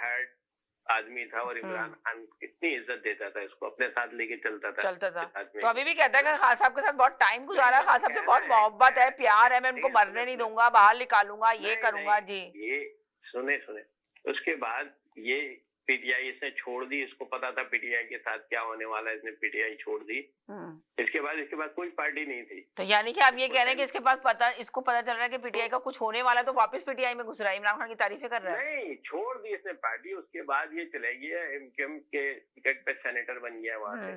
Heart आदमी था और इमरान खान इतनी इज्जत देता था, इसको अपने साथ लेके चलता था। तो अभी भी कहता है कि खान साहब के साथ बहुत टाइम गुजारा, खान साहब से बहुत मोहब्बत है, प्यार है, मैं उनको मरने नहीं दूंगा, बाहर निकालूंगा, ये करूंगा। जी ये सुने उसके बाद ये पीटीआई इसने छोड़ दी, इसको पता था पीटीआई के साथ क्या होने वाला है, इसने पीटीआई छोड़ दी। इसके बाद कोई पार्टी नहीं थी। तो यानी कि आप ये कह रहे हैं कि इसको पता चल रहा है कि पीटीआई का कुछ होने वाला है, तो वापस पीटीआई में घुस रहा है, इमरान खान की तारीफें कर रहा है। नहीं, छोड़ दी इसने पार्टी, उसके बाद ये चले गया एमकेएम के टिकट पे सेनेटर बन गया वहां से।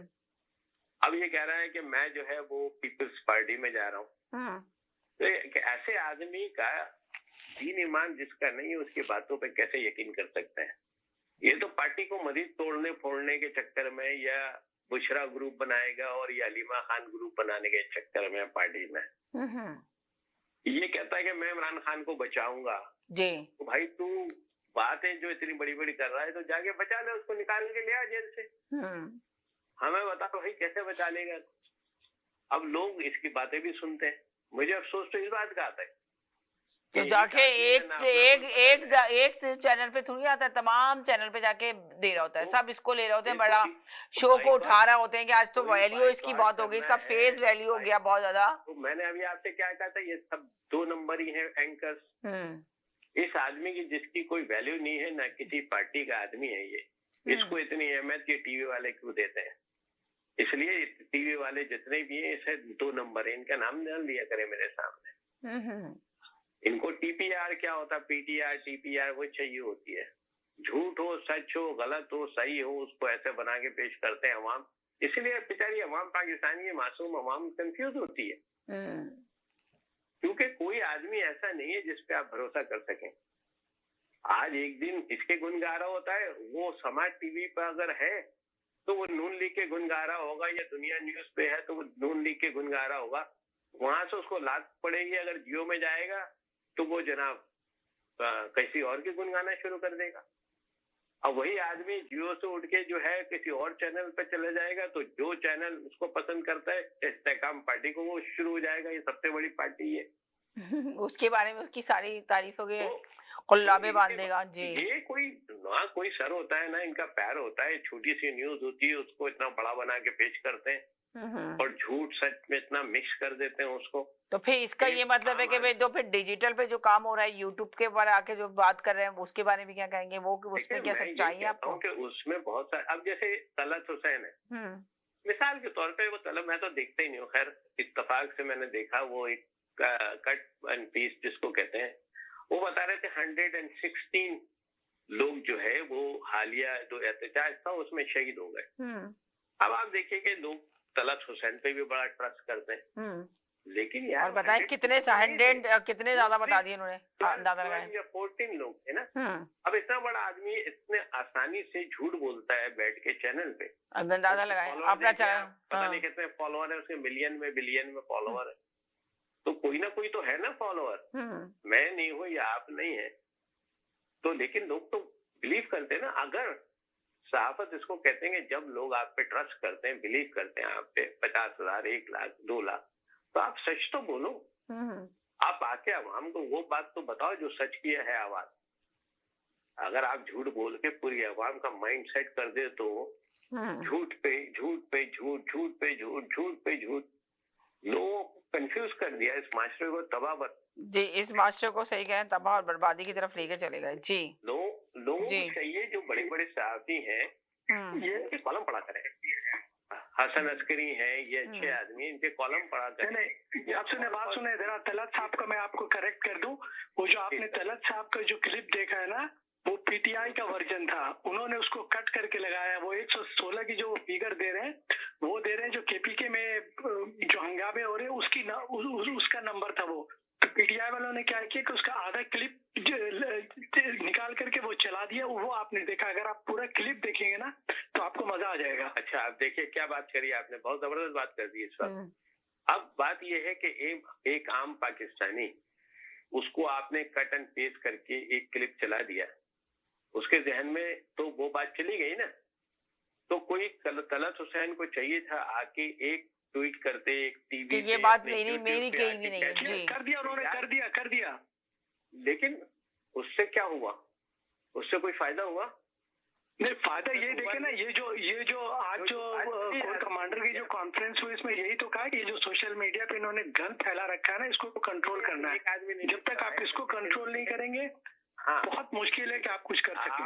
अब ये कह रहा है कि मैं जो है वो पीपल्स पार्टी में जा रहा हूँ। तो ऐसे आदमी का दीन ईमान जिसका नहीं है, उसकी बातों पे कैसे यकीन कर सकते हैं? ये तो पार्टी को मजीद तोड़ने फोड़ने के चक्कर में, या बुशरा ग्रुप बनाएगा और या अलीमा खान ग्रुप बनाने के चक्कर में पार्टी में ये कहता है कि मैं इमरान खान को बचाऊंगा। जी तो भाई तू बातें जो इतनी बड़ी बड़ी कर रहा है तो जाके बचा ले, उसको निकाल के ले आ जेल से। हमें बता तो भाई कैसे बचा लेगा? अब लोग इसकी बातें भी सुनते हैं। मुझे अफसोस तो इस बात का आता है तो जाके एक चैनल पे थोड़ी आता है, तमाम चैनल पे जाके दे रहा होता है, सब इसको ले रहे होते हैं, बड़ा शो को उठा रहे होते हैं कि आज तो वैल्यू इसकी बहुत हो गई, इसका फेस वैल्यू हो गया बहुत ज्यादा। तो मैंने अभी आपसे क्या कहा था, ये सब 2 नंबर ही है एंकर्स। इस आदमी की जिसकी कोई वैल्यू नहीं है, ना किसी पार्टी का आदमी है ये, इसको इतनी अहमियत ये टीवी वाले क्यों देते हैं? इसलिए टीवी वाले जितने भी हैं, इसे 2 नंबर है, इनका नाम न लिया करे मेरे सामने। इनको टीपीआर क्या होता, पीटीआर टीपीआर वो चाहिए होती है। झूठ हो, सच हो, गलत हो, सही हो, उसको ऐसे बना के पेश करते हैं अवाम। इसीलिए बेचारी अवाम, पाकिस्तानी मासूम अवाम कंफ्यूज होती है, क्योंकि कोई आदमी ऐसा नहीं है जिस पे आप भरोसा कर सकें। आज एक दिन इसके गुण गा रहा होता है, वो समाज टीवी पर अगर है तो वो नून लीग के गुण गा रहा होगा, या दुनिया न्यूज पे है तो वो नून लीग के गुण गा रहा होगा। वहां से उसको लात पड़ेगी, अगर जियो में जाएगा तो वो जनाब किसी और के गुण गाना शुरू कर देगा। अब वही आदमी जियो से उठ के जो है किसी और चैनल पे चले जाएगा, तो जो चैनल उसको पसंद करता है, इस्तेकाम पार्टी को वो शुरू हो जाएगा, ये सबसे बड़ी पार्टी है। उसके बारे में उसकी सारी तारीफों के कुल्लाबे बांध देगा। जी ये कोई सर होता है ना इनका पैर होता है, छोटी सी न्यूज होती है उसको इतना बड़ा बना के पेश करते हैं, और झूठ सच में इतना मिक्स कर देते हैं उसको। तो फिर इसका ये मतलब है कि भाई तो फिर डिजिटल पे जो काम हो रहा है, यूट्यूब के ऊपर आके जो बात कर रहे हैं, उसके बारे में क्या कहेंगे? वो उसमें क्या सच्चाई है आपको? कि उसमें बहुत सारे, अब जैसे तलत हुसैन है मिसाल के तौर पे, वो तलब मैं तो देखता ही नहीं हूँ, खैर इत्तेफाक से मैंने देखा, वो एक कट एंड पीस जिसको कहते हैं, वो बता रहे थे 116 लोग जो है वो हालिया जो एहतजाज था उसमें शहीद हो गए। अब आप देखिए कि लोग तलत हुसैन पे भी बड़ा ट्रस्ट करते हैं, लेकिन यार और बताएं कितने ज्यादा बता दिए उन्होंने, अंदाजा लगाएं। 14 लोग थे ना। अब इतना बड़ा आदमी इतने आसानी से झूठ बोलता है बैठ के चैनल पे, अंदाजा लगाएं अपना चैनल, पता नहीं कितने फॉलोअर है उसके, मिलियन में बिलियन में फॉलोअर है, तो कोई ना कोई तो है ना फॉलोअर। मैं नहीं हूँ या आप नहीं है तो, लेकिन लोग तो बिलीव करते हैं ना। अगर सहाफत इसको कहते हैं कि जब लोग आप पे ट्रस्ट करते हैं, बिलीव करते हैं आप पे, 50,000, 1 लाख, 2 लाख, तो आप सच तो बोलो। आप आके अवाम को वो बात तो बताओ जो सच की है आवाज। अगर आप झूठ बोल के पूरी अवाम का माइंड सेट कर दे तो झूठ पे झूठ पे झूठ, झूठ पे झूठ, झूठ पे झूठ, लोगों को कंफ्यूज कर दिया, इस माशरे को तबाह जी, इस माशरे को सही कहें तबाह और बर्बादी की तरफ लेके चले गए। जी लोगों को चाहिए जो बड़े बड़े सहाफी हैं ये कॉलम पढ़ा करें। हसन अस्करी हैं, ये अच्छे आदमी, इनके कॉलम पढ़ा करें। आप सुने बात सुने जरा, तलत साहब का मैं आपको करेक्ट कर दूं, वो जो आपने तलत साहब का जो क्लिप देखा है ना, वो पीटीआई का वर्जन था, उन्होंने उसको कट करके लगाया। वो 116 की जो फिगर दे रहे हैं वो दे रहे हैं जो केपीके में जो हंगामे हो रहे हैं उसका नंबर था वो। तो पीटीआई वालों ने क्या किया कि उसका आधा क्लिप निकाल करके वो चला दिया, वो आपने देखा। अगर आप पूरा क्लिप देखेंगे ना तो आपको मजा आ जाएगा। अच्छा, आप देखिए क्या बात करी आपने, बहुत जबरदस्त बात कर दी इस वक्त। अब बात यह है कि एक आम पाकिस्तानी, उसको आपने कट एंड पेस्ट करके एक क्लिप चला दिया, उसके जहन में तो वो बात चली गई ना। तो कोई तलत हुसैन को चाहिए था आके एक ट्वीट करते, एक टीवी ये बात मेरी कहीं भी नहीं है। जी कर दिया उन्होंने, कर दिया। लेकिन उससे क्या हुआ? उससे कोई फायदा हुआ? नहीं, फायदा ये देखे ना, ये जो आज जो कोर कमांडर की जो कॉन्फ्रेंस हुई, इसमें यही तो कहा कि ये जो सोशल मीडिया पे इन्होंने गन फैला रखा है ना, इसको कंट्रोल करना है। जब तक आप इसको कंट्रोल नहीं करेंगे, बहुत मुश्किल है कि आप कुछ कर सकें।